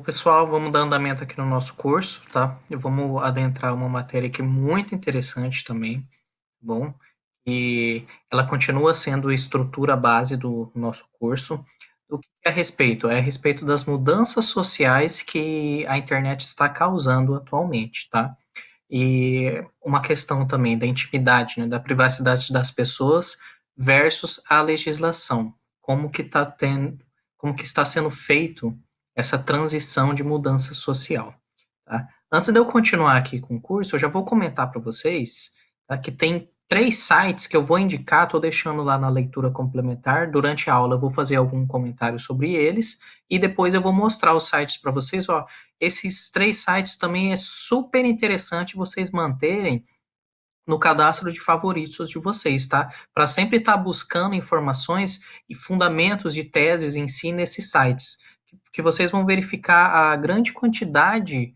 Pessoal, vamos dar andamento aqui no nosso curso, tá? E vamos adentrar uma matéria aqui muito interessante também, tá bom? E ela continua sendo a estrutura base do nosso curso. O que é a respeito? É a respeito das mudanças sociais que a internet está causando atualmente, tá? E uma questão também da intimidade, né, da privacidade das pessoas versus a legislação. Como que está sendo feito essa transição de mudança social, tá? Antes de eu continuar aqui com o curso, eu já vou comentar para vocês, tá, que tem 3 sites que eu vou indicar, estou deixando lá na leitura complementar. Durante a aula eu vou fazer algum comentário sobre eles e depois eu vou mostrar os sites para vocês. Ó, esses 3 sites também é super interessante vocês manterem no cadastro de favoritos de vocês, tá? Para sempre estar buscando informações e fundamentos de teses em si nesses sites, que vocês vão verificar a grande quantidade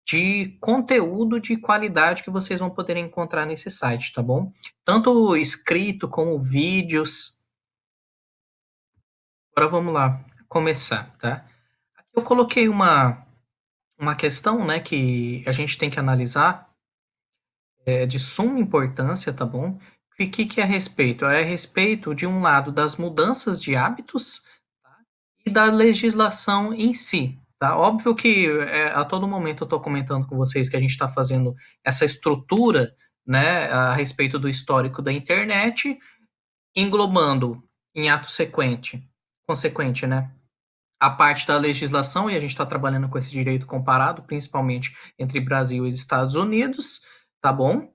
de conteúdo de qualidade que vocês vão poder encontrar nesse site, tá bom? Tanto escrito como vídeos. Agora vamos lá começar, tá? Aqui eu coloquei uma questão, né, que a gente tem que analisar, de suma importância, tá bom? E o que que é a respeito? É a respeito, de um lado, das mudanças de hábitos, tá? E da legislação em si, tá? Óbvio que a todo momento eu estou comentando com vocês que a gente está fazendo essa estrutura, né, a respeito do histórico da internet, englobando em ato consequente, né? A parte da legislação, e a gente está trabalhando com esse direito comparado, principalmente entre Brasil e Estados Unidos, tá bom?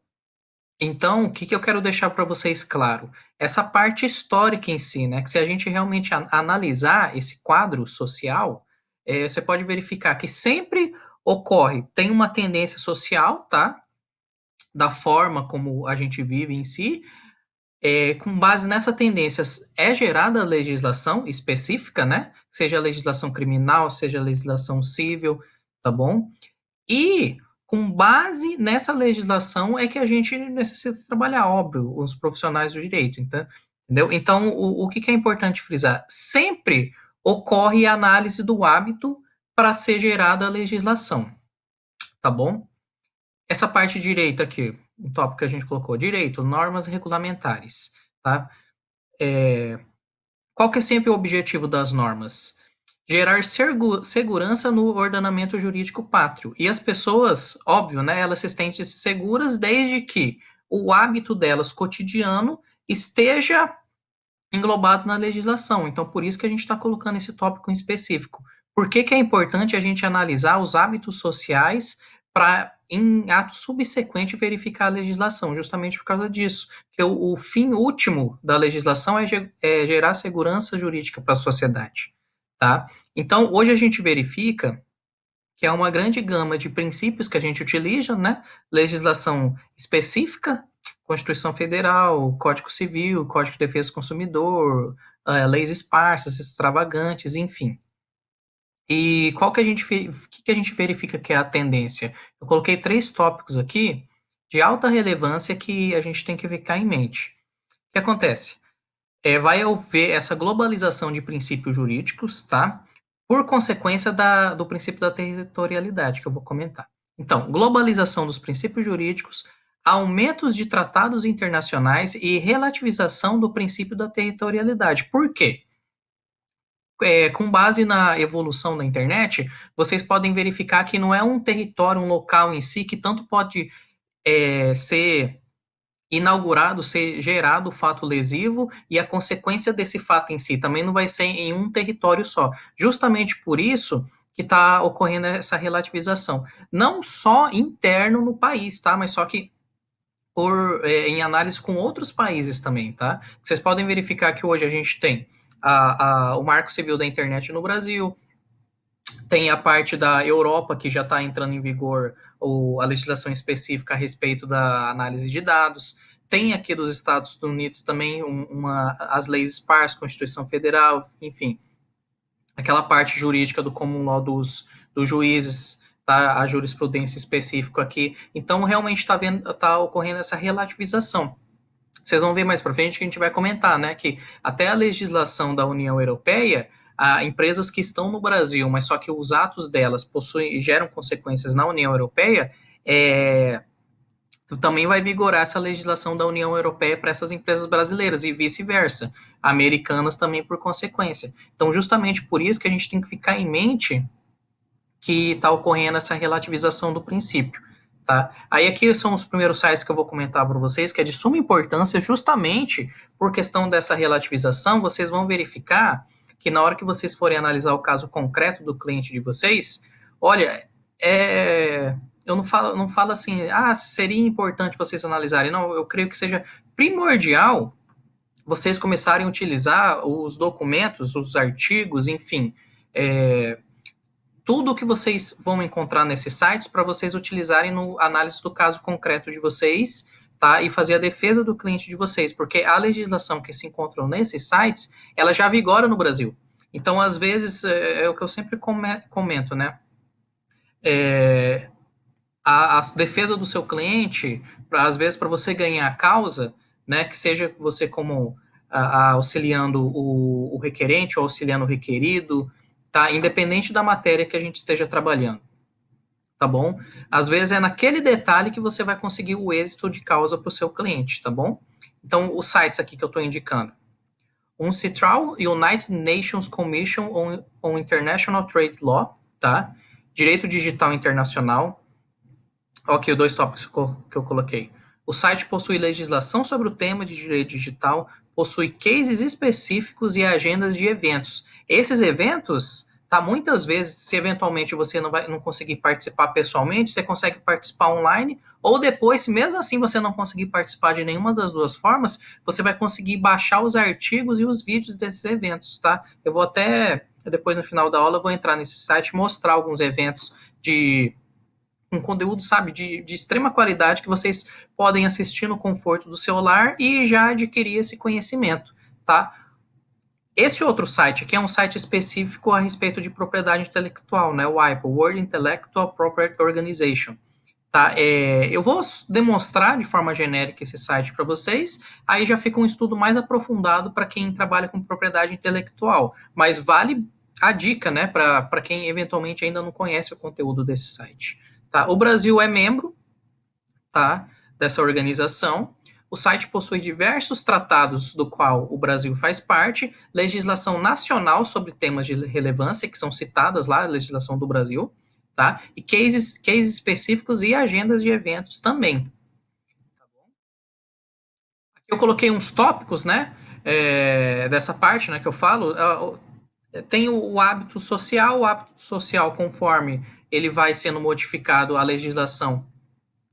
Então, o que que eu quero deixar para vocês claro? Essa parte histórica em si, né, que se a gente realmente analisar esse quadro social, você pode verificar que sempre tem uma tendência social, tá? Da forma como a gente vive em si, com base nessa tendência é gerada a legislação específica, né? Seja a legislação criminal, seja a legislação civil, tá bom? E, com base nessa legislação, é que a gente necessita trabalhar, óbvio, os profissionais do direito, entendeu? Então, o que que é importante frisar? Sempre ocorre a análise do hábito para ser gerada a legislação, tá bom? Essa parte de direito aqui, o tópico que a gente colocou, direito, normas regulamentares, tá? Qual que é sempre o objetivo das normas? Gerar segurança no ordenamento jurídico pátrio. E as pessoas, óbvio, né, elas se sentem seguras desde que o hábito delas cotidiano esteja englobado na legislação. Então, por isso que a gente está colocando esse tópico em específico. Por que que é importante a gente analisar os hábitos sociais para, em ato subsequente, verificar a legislação? Justamente por causa disso. Que o fim último da legislação é gerar segurança jurídica para a sociedade. Tá? Então, hoje a gente verifica que é uma grande gama de princípios que a gente utiliza, né? Legislação específica, Constituição Federal, Código Civil, Código de Defesa do Consumidor, leis esparsas, extravagantes, enfim. E que a gente verifica que é a tendência? Eu coloquei 3 tópicos aqui de alta relevância que a gente tem que ficar em mente. O que acontece? Vai haver essa globalização de princípios jurídicos, tá? Por consequência do princípio da territorialidade, que eu vou comentar. Então, globalização dos princípios jurídicos, aumentos de tratados internacionais e relativização do princípio da territorialidade. Por quê? Com base na evolução da internet, vocês podem verificar que não é um território, um local em si, que tanto pode ser inaugurado, ser gerado o fato lesivo e a consequência desse fato em si também não vai ser em um território só. Justamente por isso que está ocorrendo essa relativização. Não só interno no país, tá? Mas só que em análise com outros países também, tá? Vocês podem verificar que hoje a gente tem o Marco Civil da Internet no Brasil, tem a parte da Europa, que já está entrando em vigor a legislação específica a respeito da análise de dados. Tem aqui dos Estados Unidos também as leis SPARS, Constituição Federal, enfim, aquela parte jurídica do common law dos juízes, tá? A jurisprudência específica aqui. Então, realmente está ocorrendo essa relativização. Vocês vão ver mais para frente que a gente vai comentar, né, que até a legislação da União Europeia empresas que estão no Brasil, mas só que os atos delas geram consequências na União Europeia, também vai vigorar essa legislação da União Europeia para essas empresas brasileiras e vice-versa, americanas também por consequência. Então, justamente por isso que a gente tem que ficar em mente que está ocorrendo essa relativização do princípio. Tá? Aí aqui são os primeiros sites que eu vou comentar para vocês, que é de suma importância justamente por questão dessa relativização, vocês vão verificar que na hora que vocês forem analisar o caso concreto do cliente de vocês, olha, eu não falo assim, seria importante vocês analisarem, não, eu creio que seja primordial vocês começarem a utilizar os documentos, os artigos, enfim, tudo o que vocês vão encontrar nesses sites para vocês utilizarem no análise do caso concreto de vocês, tá? E fazer a defesa do cliente de vocês, porque a legislação que se encontra nesses sites, ela já vigora no Brasil. Então, às vezes, é o que eu sempre comento, né? A defesa do seu cliente, às vezes, para você ganhar a causa, né? Que seja você como auxiliando o requerente ou auxiliando o requerido, tá? Independente da matéria que a gente esteja trabalhando, tá bom? Às vezes é naquele detalhe que você vai conseguir o êxito de causa para o seu cliente, tá bom? Então, os sites aqui que eu estou indicando. UNCITRAL, United Nations Commission on International Trade Law, tá? Direito Digital Internacional. Ok, os 2 tópicos que eu coloquei. O site possui legislação sobre o tema de direito digital, possui cases específicos e agendas de eventos. Esses eventos, tá, muitas vezes, se eventualmente você não conseguir participar pessoalmente, você consegue participar online, ou depois, se mesmo assim você não conseguir participar de nenhuma das duas formas, você vai conseguir baixar os artigos e os vídeos desses eventos, tá? Eu vou até, depois no final da aula, eu vou entrar nesse site e mostrar alguns eventos um conteúdo, sabe, de extrema qualidade que vocês podem assistir no conforto do seu lar e já adquirir esse conhecimento, tá? Esse outro site aqui é um site específico a respeito de propriedade intelectual, né? O WIPO, World Intellectual Property Organization. Tá? Eu vou demonstrar de forma genérica esse site para vocês, aí já fica um estudo mais aprofundado para quem trabalha com propriedade intelectual, mas vale a dica, né, para quem eventualmente ainda não conhece o conteúdo desse site. Tá? O Brasil é membro, tá, dessa organização. O site possui diversos tratados do qual o Brasil faz parte, legislação nacional sobre temas de relevância, que são citadas lá, a legislação do Brasil, tá? E cases específicos e agendas de eventos também. Aqui eu coloquei uns tópicos, né, dessa parte, né, que eu falo. Tem o hábito social, conforme ele vai sendo modificado, a legislação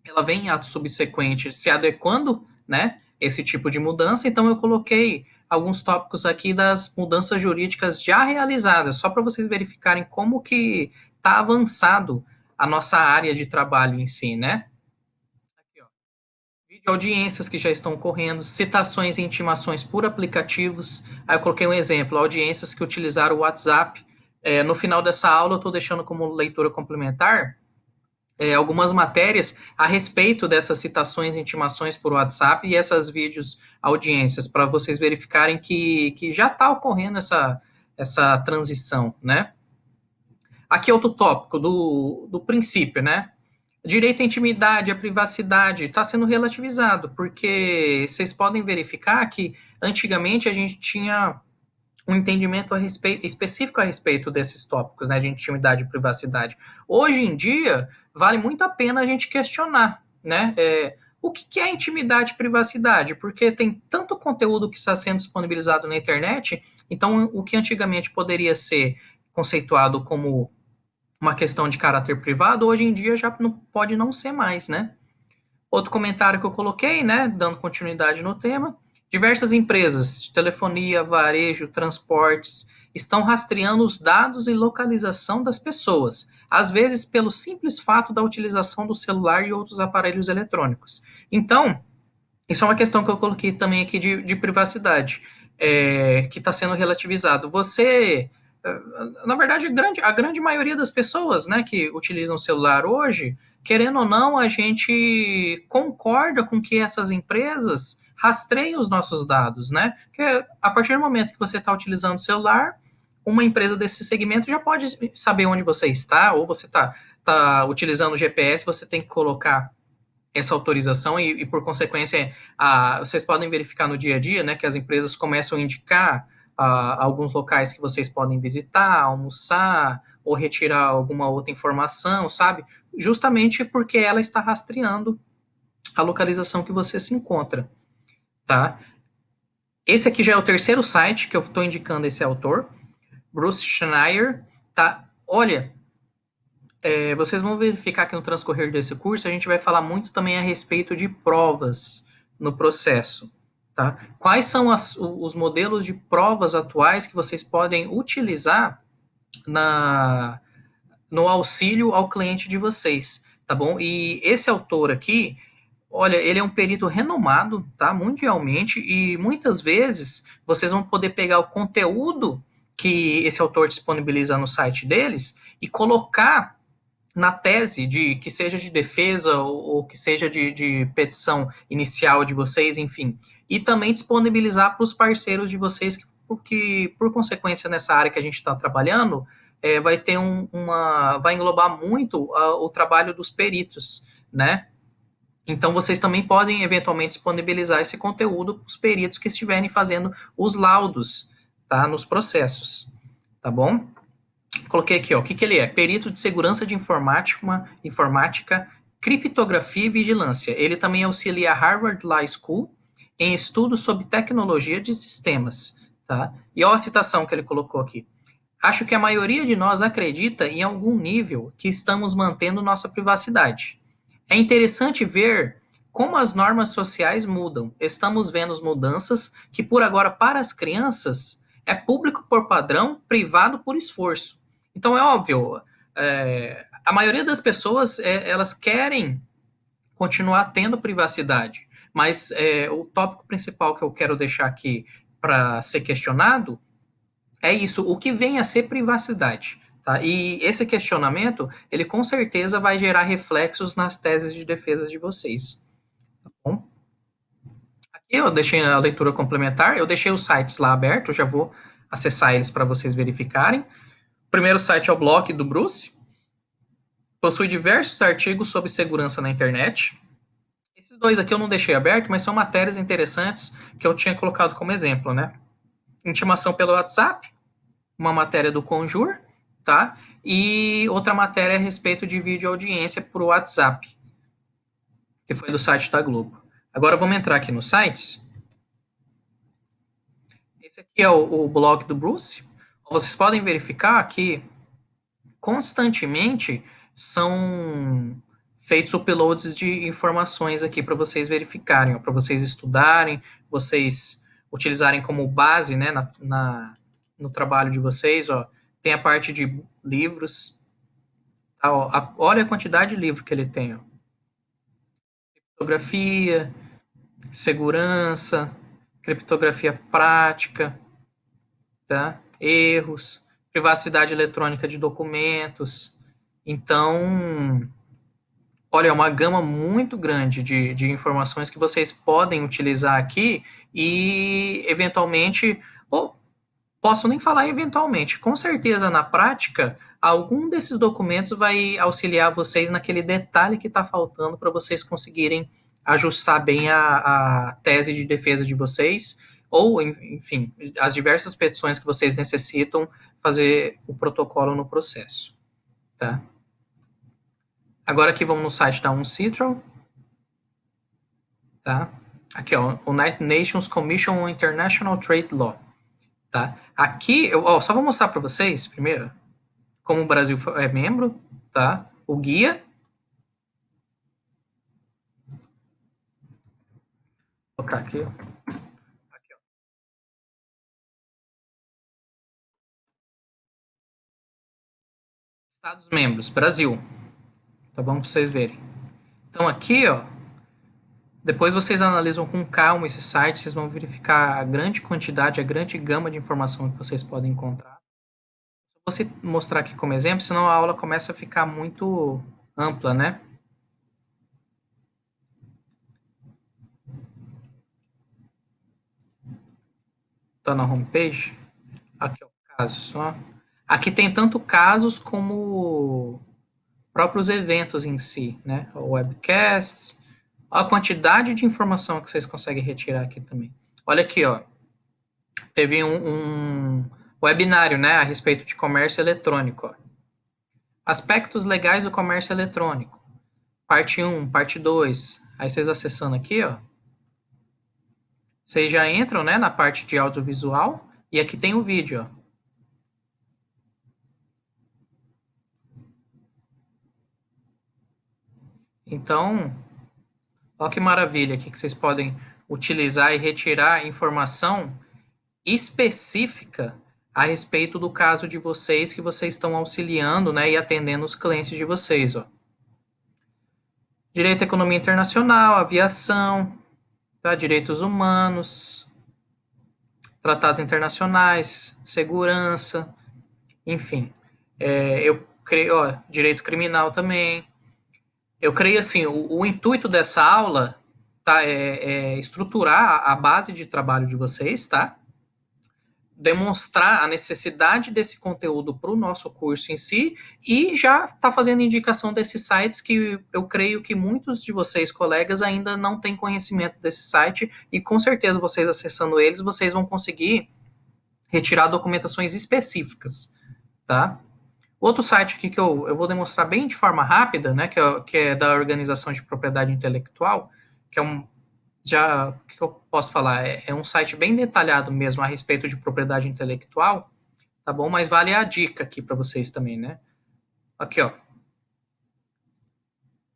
ela vem em ato subsequente se adequando, né, esse tipo de mudança. Então eu coloquei alguns tópicos aqui das mudanças jurídicas já realizadas, só para vocês verificarem como que está avançado a nossa área de trabalho em si, né? Aqui, ó. Vídeo audiências que já estão ocorrendo, citações e intimações por aplicativos. Aí eu coloquei um exemplo, audiências que utilizaram o WhatsApp. No final dessa aula eu estou deixando como leitura complementar algumas matérias a respeito dessas citações e intimações por WhatsApp e essas vídeos audiências, para vocês verificarem que já está ocorrendo essa transição, né? Aqui é outro tópico do princípio, né? Direito à intimidade, à privacidade, está sendo relativizado, porque vocês podem verificar que antigamente a gente tinha um entendimento específico a respeito desses tópicos, né, de intimidade e privacidade. Hoje em dia, vale muito a pena a gente questionar, né, o que é intimidade e privacidade, porque tem tanto conteúdo que está sendo disponibilizado na internet, então o que antigamente poderia ser conceituado como uma questão de caráter privado, hoje em dia já não, pode não ser mais, né? Outro comentário que eu coloquei, né, dando continuidade no tema, diversas empresas de telefonia, varejo, transportes estão rastreando os dados e localização das pessoas, às vezes pelo simples fato da utilização do celular e outros aparelhos eletrônicos. Então, isso é uma questão que eu coloquei também aqui de privacidade, que está sendo relativizado. Na verdade, a grande maioria das pessoas, né, que utilizam o celular hoje, querendo ou não, a gente concorda com que essas empresas rastreiem os nossos dados, né? Porque a partir do momento que você está utilizando o celular, uma empresa desse segmento já pode saber onde você está, ou você está utilizando o GPS, você tem que colocar essa autorização e por consequência, vocês podem verificar no dia a dia, né, que as empresas começam a indicar alguns locais que vocês podem visitar, almoçar ou retirar alguma outra informação, sabe? Justamente porque ela está rastreando a localização que você se encontra, tá? Esse aqui já é o terceiro site que eu estou indicando esse autor, Bruce Schneier, tá? Olha, vocês vão verificar que no transcorrer desse curso a gente vai falar muito também a respeito de provas no processo, tá? Quais são os modelos de provas atuais que vocês podem utilizar na, no auxílio ao cliente de vocês, tá bom? E esse autor aqui, olha, ele é um perito renomado, tá? Mundialmente, e muitas vezes vocês vão poder pegar o conteúdo que esse autor disponibiliza no site deles e colocar na tese de que seja de defesa ou que seja de petição inicial de vocês, enfim, e também disponibilizar para os parceiros de vocês, porque por consequência nessa área que a gente está trabalhando, vai ter vai englobar muito o trabalho dos peritos, né? Então vocês também podem eventualmente disponibilizar esse conteúdo para os peritos que estiverem fazendo os laudos, tá, nos processos, tá bom? Coloquei aqui, ó, o que, que ele é? Perito de segurança de informática, criptografia e vigilância. Ele também auxilia a Harvard Law School em estudos sobre tecnologia de sistemas. Tá? E olha a citação que ele colocou aqui. Acho que a maioria de nós acredita em algum nível que estamos mantendo nossa privacidade. É interessante ver como as normas sociais mudam. Estamos vendo as mudanças que, por agora, para as crianças, é público por padrão, privado por esforço. Então, é óbvio, a maioria das pessoas, elas querem continuar tendo privacidade, mas o tópico principal que eu quero deixar aqui para ser questionado é isso, o que vem a ser privacidade. Tá? E esse questionamento, ele com certeza vai gerar reflexos nas teses de defesa de vocês. Tá bom? Aqui eu deixei a leitura complementar, eu deixei os sites lá abertos, já vou acessar eles para vocês verificarem. O primeiro site é o blog do Bruce, possui diversos artigos sobre segurança na internet. Esses dois aqui eu não deixei aberto, mas são matérias interessantes que eu tinha colocado como exemplo, né? Intimação pelo WhatsApp, uma matéria do Conjur, tá? E outra matéria a respeito de vídeo audiência por WhatsApp, que foi do site da Globo. Agora vamos entrar aqui nos sites. Esse aqui é o blog do Bruce. Vocês podem verificar que constantemente são feitos uploads de informações aqui para vocês verificarem, para vocês estudarem, vocês utilizarem como base, né, no trabalho de vocês, ó. Tem a parte de livros, tá, ó, olha a quantidade de livro que ele tem, ó. Criptografia, segurança, criptografia prática, tá? Erros, privacidade eletrônica de documentos. Então, olha, é uma gama muito grande de informações que vocês podem utilizar aqui e, eventualmente, ou posso nem falar eventualmente, com certeza na prática, algum desses documentos vai auxiliar vocês naquele detalhe que está faltando para vocês conseguirem ajustar bem a tese de defesa de vocês, ou, enfim, as diversas petições que vocês necessitam fazer o protocolo no processo. Tá? Agora aqui vamos no site da UNCITRAL. Tá? Aqui, ó, United Nations Commission on International Trade Law. Tá? Aqui, só vou mostrar para vocês, primeiro, como o Brasil é membro, tá? O guia. Vou colocar aqui, aqui, ó. Estados membros, Brasil. Tá bom para vocês verem. Então aqui, ó, depois vocês analisam com calma esse site, vocês vão verificar a grande quantidade, a grande gama de informação que vocês podem encontrar. Vou você mostrar aqui como exemplo, senão a aula começa a ficar muito ampla, né? Tá na homepage. Aqui, ó, Ó. Aqui tem tanto casos como próprios eventos em si, né? Webcasts. Olha a quantidade de informação que vocês conseguem retirar aqui também. Olha aqui, ó. Teve um webinário, né, a respeito de comércio eletrônico. Ó. Aspectos legais do comércio eletrônico. Parte 1, parte 2. Aí vocês acessando aqui, ó. Vocês já entram, né, na parte de audiovisual. E aqui tem o vídeo, ó. Então, olha que maravilha aqui que vocês podem utilizar e retirar informação específica a respeito do caso de vocês que vocês estão auxiliando, né, e atendendo os clientes de vocês, ó. Direito à economia internacional, aviação, tá? Direitos humanos, tratados internacionais, segurança, enfim. Eu creio, ó, direito criminal também. Eu creio assim, o intuito dessa aula tá, é estruturar a base de trabalho de vocês, tá? Demonstrar a necessidade desse conteúdo para o nosso curso em si e já está fazendo indicação desses sites que eu creio que muitos de vocês, colegas, ainda não têm conhecimento desse site e com certeza vocês acessando eles, vocês vão conseguir retirar documentações específicas, tá? Outro site aqui que eu vou demonstrar bem de forma rápida, né, que é da Organização de Propriedade Intelectual, que é o que eu posso falar? É um site bem detalhado mesmo a respeito de propriedade intelectual, tá bom? Mas vale a dica aqui para vocês também, né? Aqui, ó.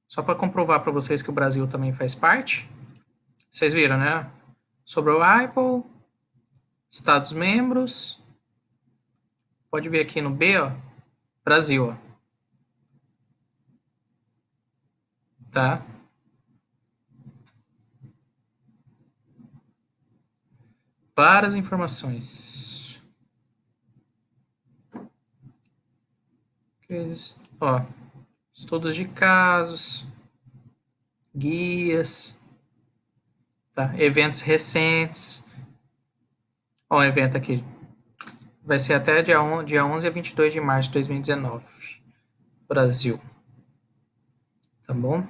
Só para comprovar para vocês que o Brasil também faz parte. Vocês viram, né? Sobre o Apple, Estados-membros. Pode ver aqui no B, ó. Brasil, ó. Tá? Várias informações. Ó, estudos de casos, guias, tá? Eventos recentes. Ó, um evento aqui. Vai ser até dia 11 a 22 de março de 2019. Brasil. Tá bom?